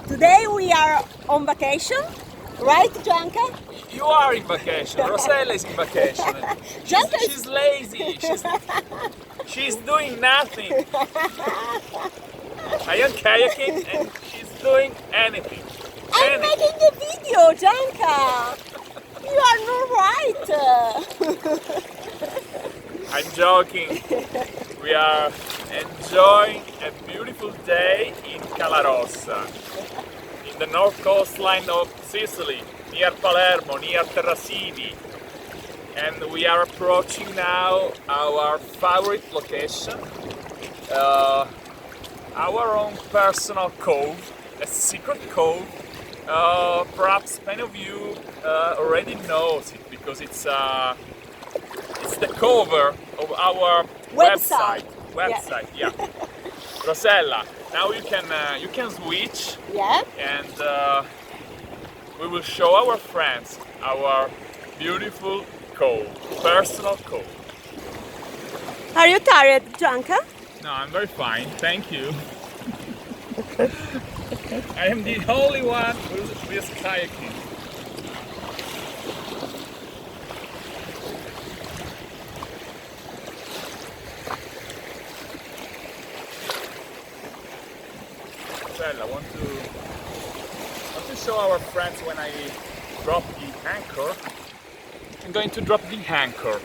Today we are on vacation, right, Gianca? You are in vacation. Rosella is in vacation. She's lazy. She's doing nothing. I am kayaking and she's doing anything. I'm making a video, Gianca. You are not right. I'm joking. We are enjoying a beautiful day in Cala Rossa, in the north coastline of Sicily, near Palermo, near Terrasini. And we are approaching now our favorite location, our own personal cove, a secret cove. Perhaps many of you already knows it because it's the cover of our website. Yeah. Rosella, now you can switch. Yeah. And we will show our friends our beautiful cove, personal cove. Are you tired, Gianca? No, I'm very fine, thank you. I am the only one who is kayaking. I want to show our friends when I drop the anchor. I'm going to drop the anchor.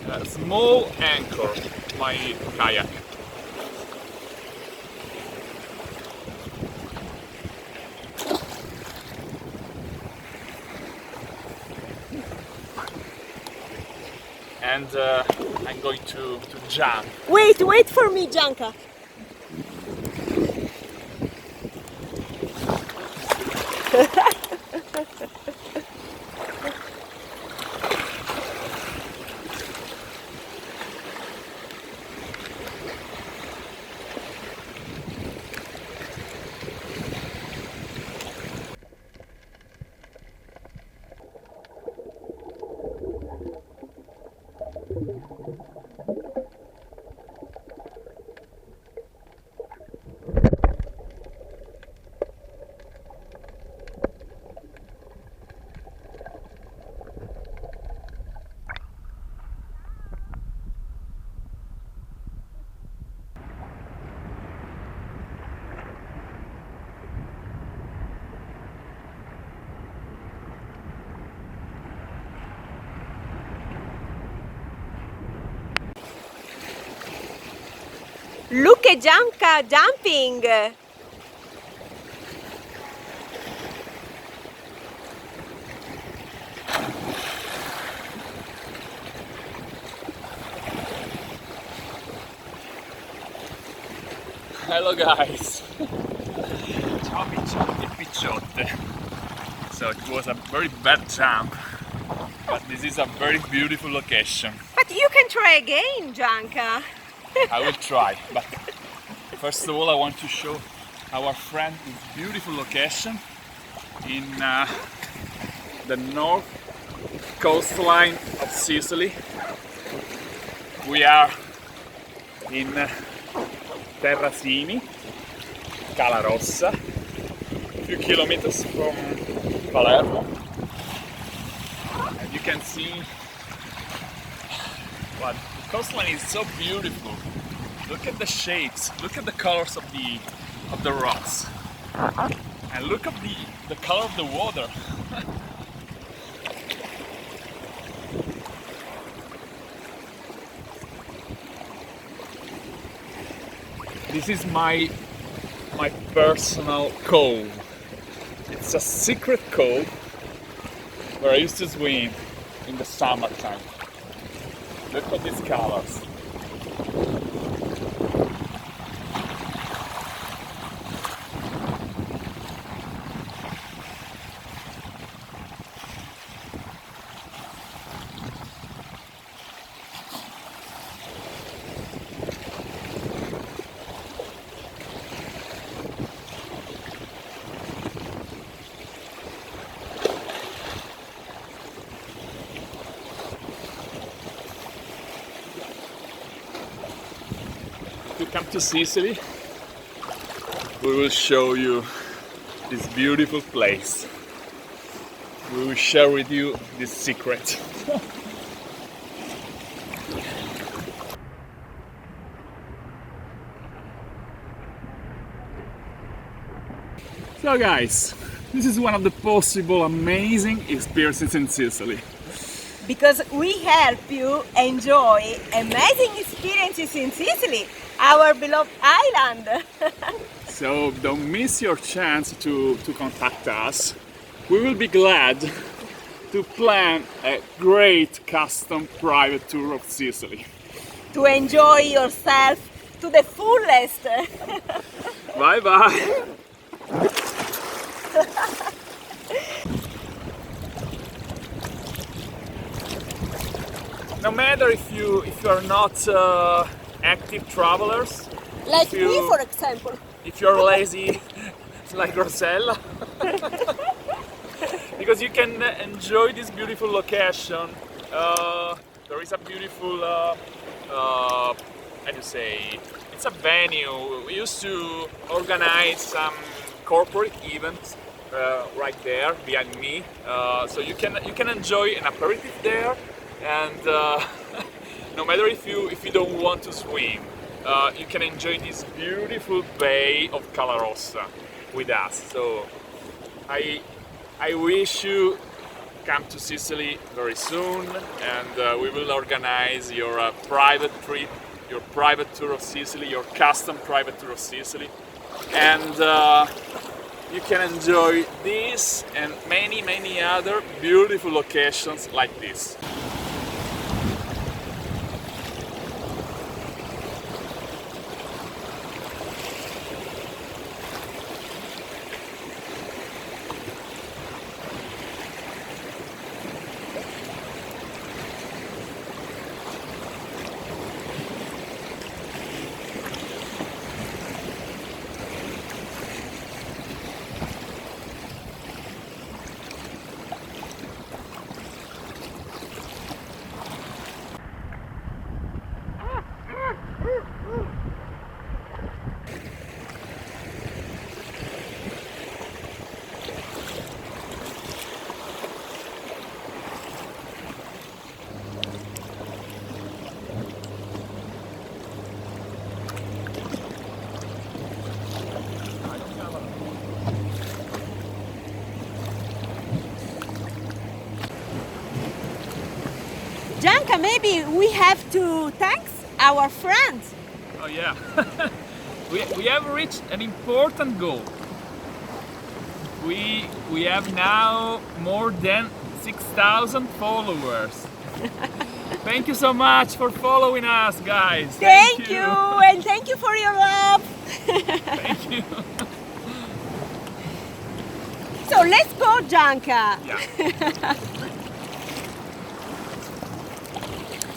A small anchor, my kayak. And I'm going to jump. Wait for me, Gianca. Look at Gianca jumping! Hello guys! Ciao picciotti e picciotte! So it was a very bad jump, but this is a very beautiful location. But you can try again, Gianca. I will try, but first of all I want to show our friend this beautiful location in the north coastline of Sicily. We are in Terrasini, Cala Rossa, a few kilometers from Palermo, and you can see what the coastline is so beautiful. Look at the shapes, look at the colors of the rocks, and look at the color of the water. This is my personal cove. It's a secret cove where I used to swim in the summertime. Look at these colors. If you come to Sicily, we will show you this beautiful place. We will share with you this secret. So guys, this is one of the possible amazing experiences in Sicily. Because we help you enjoy amazing experiences in Sicily, our beloved island. So don't miss your chance to contact us. We will be glad to plan a great custom private tour of Sicily. To enjoy yourself to the fullest. Bye bye! No matter if you are not active travelers, Like you- me, for example. if you're lazy like Rosella, because you can enjoy this beautiful location. There is a beautiful, how do you say, it's a venue. We used to organize some corporate events right there behind me, so you can enjoy an aperitif there, and no matter if you don't want to swim, you can enjoy this beautiful bay of Cala Rossa with us. So I wish you come to Sicily very soon, and we will organize your private trip, your private tour of Sicily, your custom private tour of Sicily, and you can enjoy this and many other beautiful locations like this. Gianca, maybe we have to thank our friends. Oh yeah, we have reached an important goal. We have now more than 6,000 followers. Thank you so much for following us, guys. Thank you, and thank you for your love. Thank you. So let's go, Gianca. Yeah.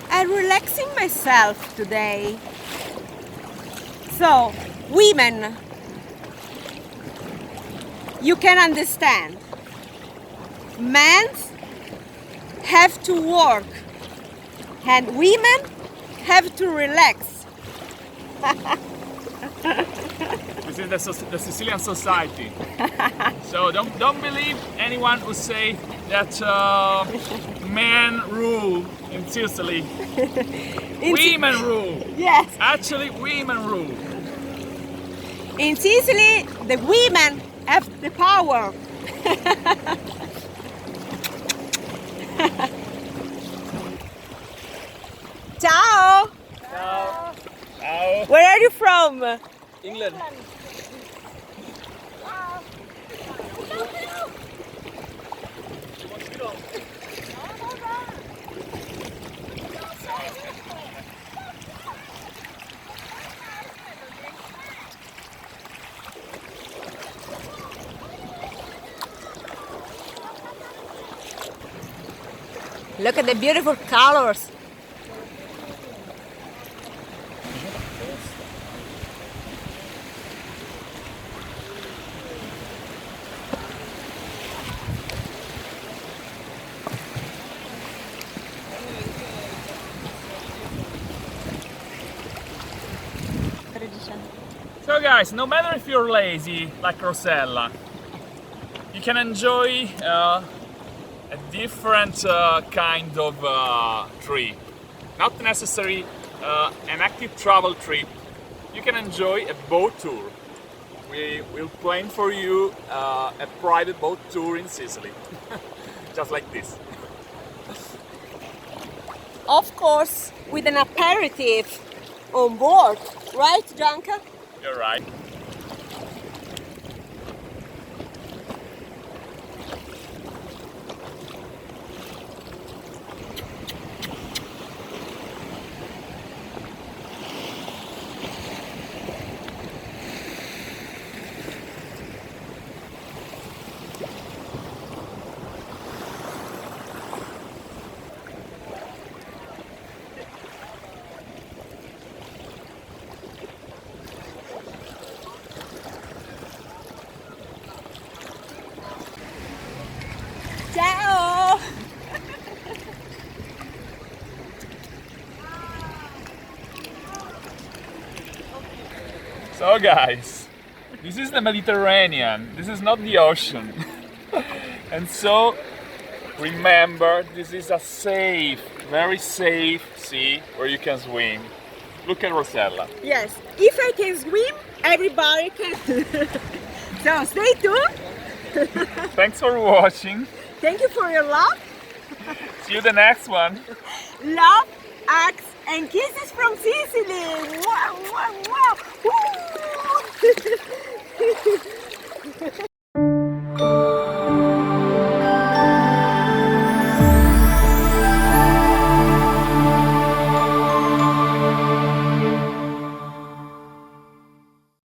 I'm relaxing myself today. So, women, you can understand. Men have to work, and women have to relax. This is the Sicilian society. So don't believe anyone who say that men rule in Sicily. Women rule. Yes, Actually, women rule. in Sicily, the women have the power. Ciao! Now, Where are you from? England. Look at the beautiful colors. So guys, no matter if you're lazy like Rosella, you can enjoy a different kind of trip. Not necessarily an active travel trip. You can enjoy a boat tour. We will plan for you a private boat tour in Sicily. Just like this. Of course, with an aperitif on board, right, Gianca? You're right. Ciao! So guys, this is the Mediterranean, this is not the ocean. And so remember, this is a safe, very safe sea where you can swim. Look at Rosella. Yes, if I can swim, everybody can. So stay tuned. Thanks for watching. Thank you for your love. See you the next one. Love, hugs, and kisses from Sicily. Wow, wow, wow. Woo!